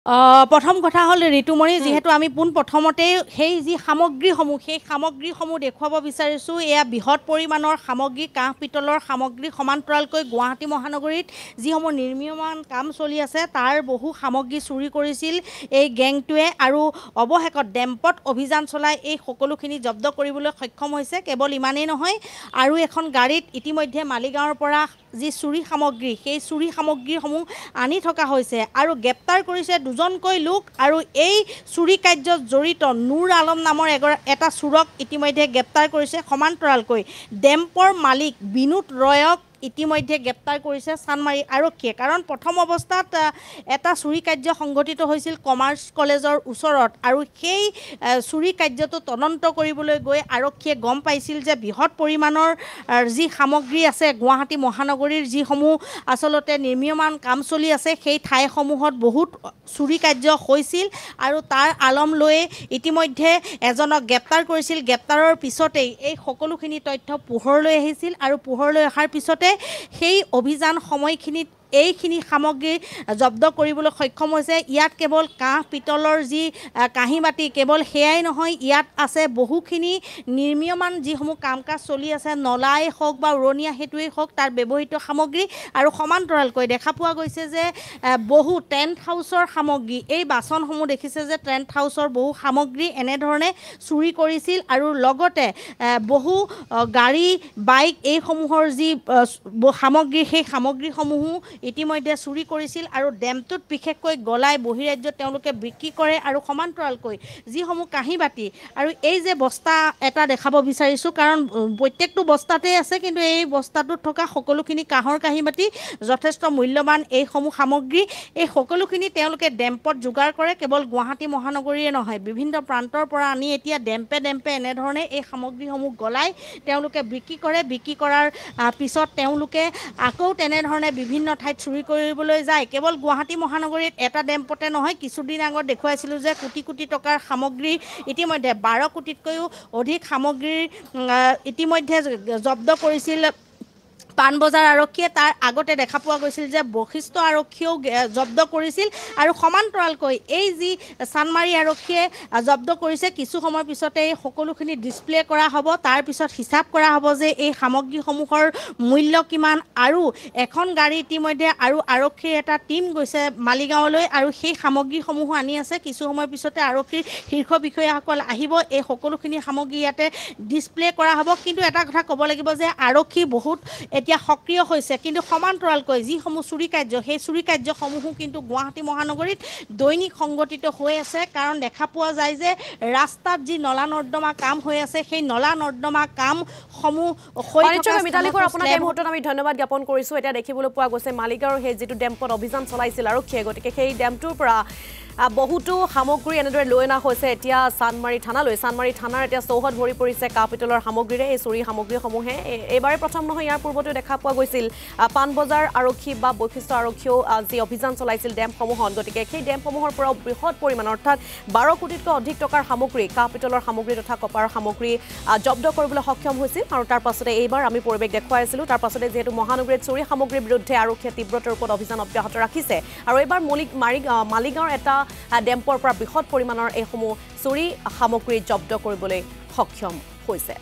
প্ৰথম কথা হ'ল ঋতুমণি যিহেতু আমি প্ৰথমতে সেই যি সামগ্ৰীসমূহ দেখুৱাব বিচাৰিছোঁ এয়া বৃহৎ পৰিমাণৰ সামগ্ৰী কাঁহ পিতলৰ সামগ্ৰী সমান্তৰালকৈ গুৱাহাটী মহানগৰীত যিসমূহ নিৰ্মীয়মান কাম চলি আছে তাৰ বহু সামগ্ৰী চুৰি কৰিছিল এই গেংটোৱে আৰু অৱশেষত ডেম্পত অভিযান চলাই এই সকলোখিনি জব্দ কৰিবলৈ সক্ষম হৈছে। কেৱল ইমানেই নহয় আৰু এখন গাড়ীত ইতিমধ্যে মালিগাঁৱৰ পৰা যি চুৰি সামগ্ৰী সেই চুৰি সামগ্ৰীসমূহ আনি থকা হৈছে আৰু গ্ৰেপ্তাৰ কৰিছে দুজনকৈ লোক আৰু এই চুৰি কাৰ্যত জড়িত নুৰ আলম নামৰ এটা চোৰক ইতিমধ্যে গ্ৰেপ্তাৰ কৰিছে। সমান্তৰালকৈ ডেম্পৰ মালিক বিনোদ ৰয়ক ইতিমধ্যে গ্ৰেপ্তাৰ কৰিছে চানমাৰী আৰক্ষীয়ে। কাৰণ প্ৰথম অৱস্থাত এটা চুৰি কাৰ্য সংঘটিত হৈছিল কমাৰ্চ কলেজৰ ওচৰত আৰু সেই চুৰি কাৰ্যটো তদন্ত কৰিবলৈ গৈ আৰক্ষীয়ে গম পাইছিল যে বৃহৎ পৰিমাণৰ যি সামগ্ৰী আছে গুৱাহাটী মহানগৰীৰ যিসমূহ আচলতে নিৰ্মীয়মান কাম চলি আছে সেই ঠাইসমূহত বহুত চুৰি কাৰ্য হৈছিল আৰু তাৰ আলম লৈয়ে ইতিমধ্যে এজনক গ্ৰেপ্তাৰ কৰিছিল। গ্ৰেপ্তাৰৰ পিছতেই এই সকলোখিনি তথ্য পোহৰলৈ আহিছিল আৰু পোহৰলৈ অহাৰ পিছতে সেই অভিযান সময়খিনিত এইখিনি সামগ্ৰী জব্দ কৰিবলৈ সক্ষম হৈছে। ইয়াত কেৱল কাঁহ পিতলৰ যি কাঁহী বাতি কেৱল সেয়াই নহয়, ইয়াত আছে বহুখিনি নিৰ্মীয়মান যিসমূহ কাম কাজ চলি আছে নলাই হওক বা উৰণীয়া সেতুৱেই হওক তাৰ ব্যৱহৃত সামগ্ৰী আৰু সমান্তৰালকৈ দেখা পোৱা গৈছে যে বহু টেণ্ট হাউচৰ সামগ্ৰী এই বাচনসমূহ দেখিছে যে টেণ্ট হাউচৰ বহু সামগ্ৰী এনেধৰণে চুৰি কৰিছিল আৰু লগতে বহু গাড়ী বাইক এইসমূহৰ যি সামগ্ৰী সেই সামগ্ৰীসমূহো ইতিমধ্যে চুৰি কৰিছিল আৰু ডেমটোত বিশেষকৈ গলাই বহিৰাজ্যত তেওঁলোকে বিক্ৰী কৰে আৰু সমান্তৰালকৈ যিসমূহ কাঁহী বাতি আৰু এই যে বস্তা এটা দেখাব বিচাৰিছোঁ কাৰণ প্ৰত্যেকটো বস্তাতেই আছে কিন্তু এই বস্তাটোত থকা সকলোখিনি কাঁহৰ কাঁহী বাতি যথেষ্ট মূল্যৱান এইসমূহ সামগ্ৰী এই সকলোখিনি তেওঁলোকে ডেম্পত যোগাৰ কৰে। কেৱল গুৱাহাটী মহানগৰীয়ে নহয় বিভিন্ন প্ৰান্তৰ পৰা আনি এতিয়া ডেম্পে এনেধৰণে এই সামগ্ৰীসমূহ গলাই তেওঁলোকে বিক্ৰী কৰে। বিক্ৰী কৰাৰ পিছত তেওঁলোকে আকৌ তেনেধৰণে বিভিন্ন ঠাইত চুৰি কৰিবলৈ যায়। কেৱল গুৱাহাটী মহানগৰীত এটা ডেম্পতে নহয়, কিছুদিন আগত দেখুৱাইছিলোঁ যে কোটি কোটি টকাৰ সামগ্ৰী ইতিমধ্যে 12 কোটিতকৈও অধিক সামগ্ৰীৰ ইতিমধ্যে জব্দ কৰিছিল পাণবজাৰ আৰক্ষীয়ে। তাৰ আগতে দেখা পোৱা গৈছিল যে বশিষ্ঠ আৰক্ষীয়েও জব্দ কৰিছিল আৰু সমান্তৰালকৈ এই যি চানমাৰী আৰক্ষীয়ে জব্দ কৰিছে কিছু সময়ৰ পিছতে এই সকলোখিনি ডিছপ্লে কৰা হ'ব। তাৰপিছত হিচাপ কৰা হ'ব যে এই সামগ্ৰীসমূহৰ মূল্য কিমান আৰু এখন গাড়ী ইতিমধ্যে আৰু আৰক্ষীৰ এটা টীম গৈছে মালিগাঁৱলৈ আৰু সেই সামগ্ৰীসমূহো আনি আছে। কিছু সময়ৰ পিছতে আৰক্ষীৰ শীৰ্ষ বিষয়াসকল আহিব, এই সকলোখিনি সামগ্ৰী ইয়াতে ডিছপ্লে কৰা হ'ব। কিন্তু এটা কথা ক'ব লাগিব যে আৰক্ষী বহুত এতিয়া সক্ৰিয় হৈছে কিন্তু সমান্তৰালকৈ যিসমূহ চুৰি কাৰ্য সেই চুৰি কাৰ্যসমূহো কিন্তু গুৱাহাটী মহানগৰীত দৈনিক সংঘটিত হৈ আছে। কাৰণ দেখা পোৱা যায় যে ৰাস্তাত যি নলা নৰ্দমা কাম হৈ আছে সেই নলা নৰ্দমা কামসমূহ আপোনাক এই মুহূৰ্তত আমি ধন্যবাদ জ্ঞাপন কৰিছোঁ। এতিয়া দেখিবলৈ পোৱা গৈছে মালিগাঁৱৰ সেই যিটো ডেম্পত অভিযান চলাইছিল আৰক্ষীয়ে, গতিকে সেই ডেম্পটোৰ পৰা বহুতো সামগ্ৰী এনেদৰে লৈ অনা হৈছে এতিয়া চানমাৰী থানালৈ। চানমাৰী থানাৰ এতিয়া চৌহদ ভৰি পৰিছে কাঁহ পিতলৰ সামগ্ৰীৰে। এই চুৰি সামগ্ৰীসমূহে এইবাৰে প্ৰথম নহয়, ইয়াৰ পূৰ্বতেও দেখা পোৱা গৈছিল পাণবজাৰ আৰক্ষী বা বৈশিষ্ট্য আৰক্ষীয়েও যি অভিযান চলাইছিল ডেম্পসমূহত। গতিকে সেই ডেম্পসমূহৰ পৰাও বৃহৎ পৰিমাণৰ অৰ্থাৎ 12 কোটিতকৈ অধিক টকাৰ সামগ্ৰী কাঁহ পিতলৰ সামগ্ৰী তথা কপাৰৰ সামগ্ৰী জব্দ কৰিবলৈ সক্ষম হৈছিল। আৰু তাৰ পাছতে এইবাৰ আমি পৰিৱেশ দেখুৱাই আছিলোঁ। তাৰ পাছতে যিহেতু মহানগৰীত চুৰি সামগ্ৰীৰ বিৰুদ্ধে আৰক্ষীয়ে তীব্ৰতাৰ ওপৰত অভিযান অব্যাহত ৰাখিছে আৰু এইবাৰ মালিগাঁৱৰ এটা ডেম্পৰ পৰা বৃহৎ পৰিমাণৰ এইসমূহ চুৰি সামগ্ৰী জব্দ কৰিবলৈ সক্ষম হৈছে।